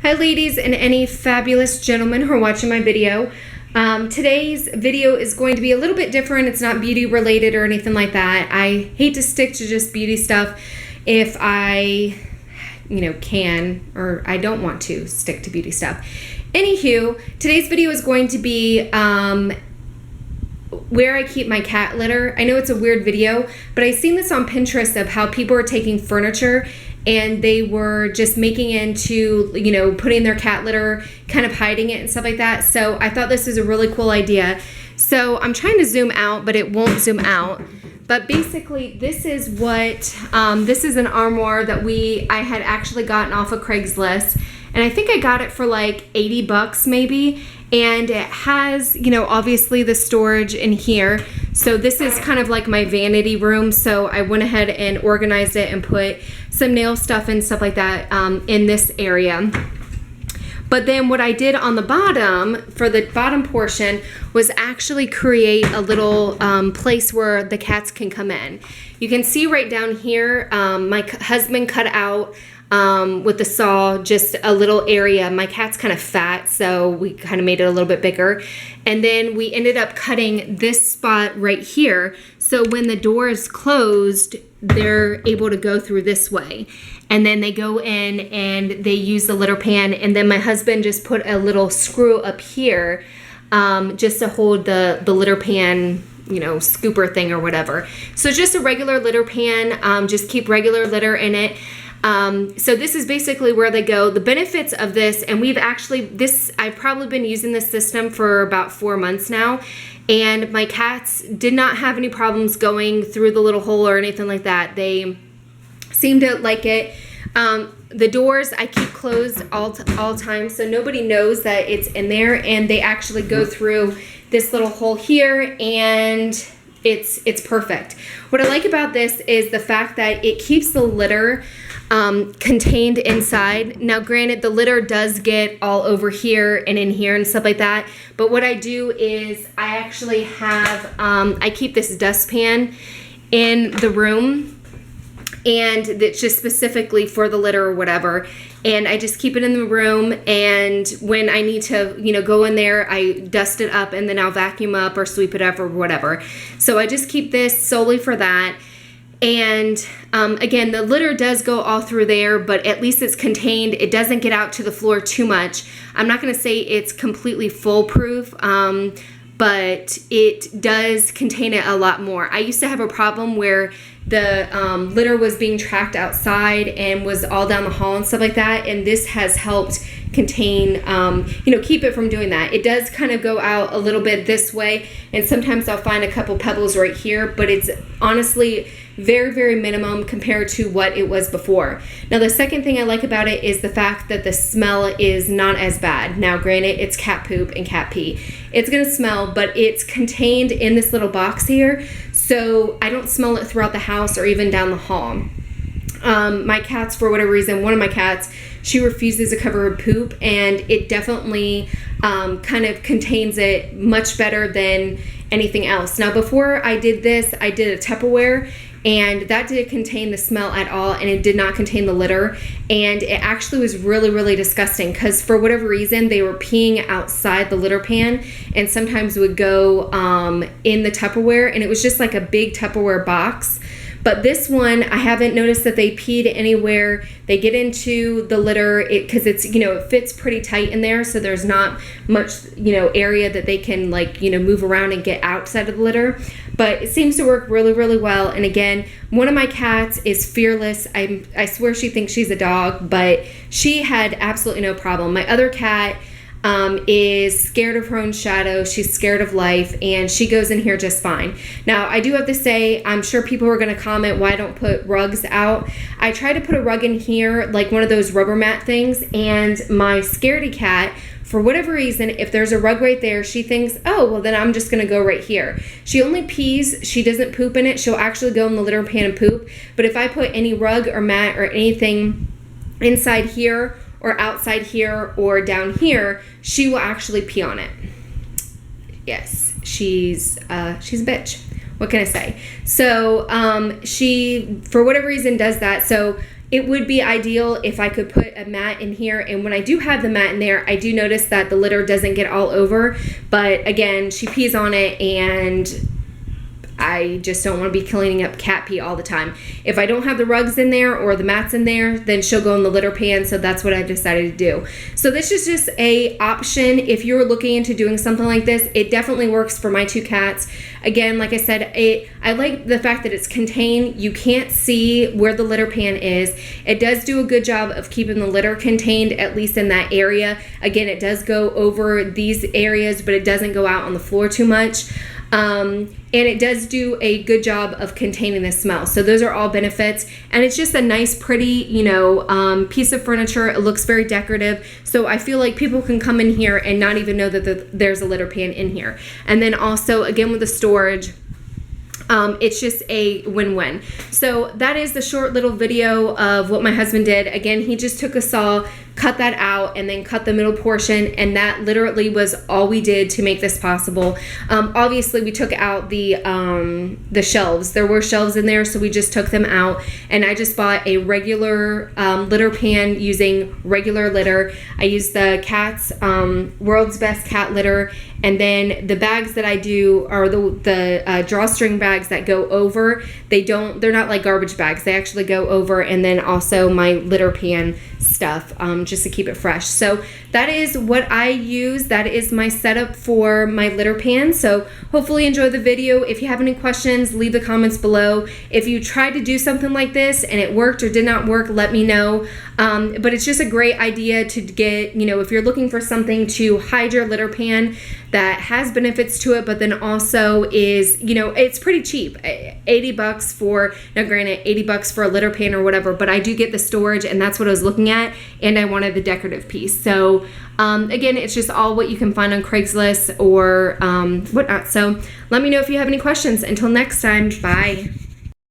Hi ladies and any fabulous gentlemen who are watching my video. Today's video is going to be a little bit different. It's not beauty related or anything like that. I hate to stick to just beauty stuff if I, can, or I don't want to stick to beauty stuff. Anywho, today's video is going to be where I keep my cat litter. I know it's a weird video, but I've seen this on Pinterest of how people are taking furniture and they were just making into, putting their cat litter, kind of hiding it and stuff like that. So I thought this was a really cool idea. So I'm trying to zoom out, but it won't zoom out. But basically, this is what, this is an armoire that I had actually gotten off of Craigslist. And I think I got it for like 80 bucks maybe. And it has, obviously the storage in here. So this is kind of like my vanity room. So I went ahead and organized it and put some nail stuff and stuff like that in this area. But then what I did on the bottom, for the bottom portion, was actually create a little place where the cats can come in. You can see right down here, my husband cut out with the saw just a little area. My cat's kind of fat, so we kind of made it a little bit bigger. And then we ended up cutting this spot right here. So when the door is closed, they're able to go through this way. And then they go in and they use the litter pan. And then my husband just put a little screw up here just to hold the litter pan, scooper thing or whatever. So just a regular litter pan, just keep regular litter in it. So this is basically where they go. The benefits of this, and I've probably been using this system for about 4 months now, and my cats did not have any problems going through the little hole or anything like that. They seem to like it. The doors I keep closed all time, so nobody knows that it's in there, and they actually go through this little hole here, and it's perfect. What I like about this is the fact that it keeps the litter contained inside. Now granted, the litter does get all over here and in here and stuff like that, but what I do is I actually have I keep this dustpan in the room, and it's just specifically for the litter or whatever, and I just keep it in the room, and when I need to go in there, I dust it up, and then I'll vacuum up or sweep it up or whatever. So I just keep this solely for that. And again, the litter does go all through there, but at least it's contained. It doesn't get out to the floor too much. I'm not going to say it's completely foolproof, but it does contain it a lot more. I used to have a problem where the litter was being tracked outside and was all down the hall and stuff like that, and this has helped contain, keep it from doing that. It does kind of go out a little bit this way, and sometimes I'll find a couple pebbles right here, but it's honestly very, very minimum compared to what it was before. Now, the second thing I like about it is the fact that the smell is not as bad. Now, granted, it's cat poop and cat pee. It's gonna smell, but it's contained in this little box here, so I don't smell it throughout the house or even down the hall. My cats, for whatever reason, one of my cats, she refuses to cover her poop, and it definitely kind of contains it much better than anything else. Now, before I did this, I did a Tupperware, and that didn't contain the smell at all, and it did not contain the litter, and it actually was really, really disgusting because for whatever reason they were peeing outside the litter pan, and sometimes would go in the Tupperware, and it was just like a big Tupperware box. But this one, I haven't noticed that they peed anywhere. They get into the litter because it's, it fits pretty tight in there. So there's not much, area that they can move around and get outside of the litter. But it seems to work really, really well. And again, one of my cats is fearless. I swear she thinks she's a dog, but she had absolutely no problem. My other cat is scared of her own shadow. She's scared of life, and she goes in here just fine. Now, I do have to say, I'm sure people are going to comment why I don't put rugs out. I try to put a rug in here, like one of those rubber mat things, and my scaredy cat, for whatever reason, if there's a rug right there, she thinks, oh, well, then I'm just going to go right here. She only pees. She doesn't poop in it. She'll actually go in the litter pan and poop. But if I put any rug or mat or anything inside here or outside here or down here, she will actually pee on it. Yes, she's a bitch. What can I say? So she, for whatever reason, does that. So it would be ideal if I could put a mat in here. And when I do have the mat in there, I do notice that the litter doesn't get all over. But again, she pees on it, and I just don't want to be cleaning up cat pee all the time. If I don't have the rugs in there or the mats in there, then she'll go in the litter pan. So that's what I've decided to do. So this is just a option if you're looking into doing something like this. It definitely works for my 2 cats. Again, like I said, I like the fact that it's contained. You can't see where the litter pan is. It does do a good job of keeping the litter contained, at least in that area. Again, it does go over these areas, but it doesn't go out on the floor too much. And it does do a good job of containing the smell. So those are all benefits, and it's just a nice, pretty, piece of furniture. It looks very decorative. So I feel like people can come in here and not even know that there's a litter pan in here. And then also, again, with the storage, it's just a win-win. So that is the short little video of what my husband did. Again, he just took a saw, cut that out, and then cut the middle portion, and that literally was all we did to make this possible. Obviously, we took out the shelves. There were shelves in there, so we just took them out, and I just bought a regular litter pan using regular litter. I used the Cat's World's Best Cat Litter, and then the bags that I do are the drawstring bags that go over. They're not like garbage bags. They actually go over, and then also my litter pan stuff, just to keep it fresh. So that is what I use. That is my setup for my litter pan. So hopefully you enjoy the video. If you have any questions, leave the comments below. If you tried to do something like this and it worked or did not work, let me know. But it's just a great idea to get, if you're looking for something to hide your litter pan that has benefits to it, but then also is, it's pretty cheap. $80 for, now granted, $80 for a litter pan or whatever, but I do get the storage, and that's what I was looking at, and I wanted the decorative piece. So again, it's just all what you can find on Craigslist or whatnot. So let me know if you have any questions. Until next time, bye.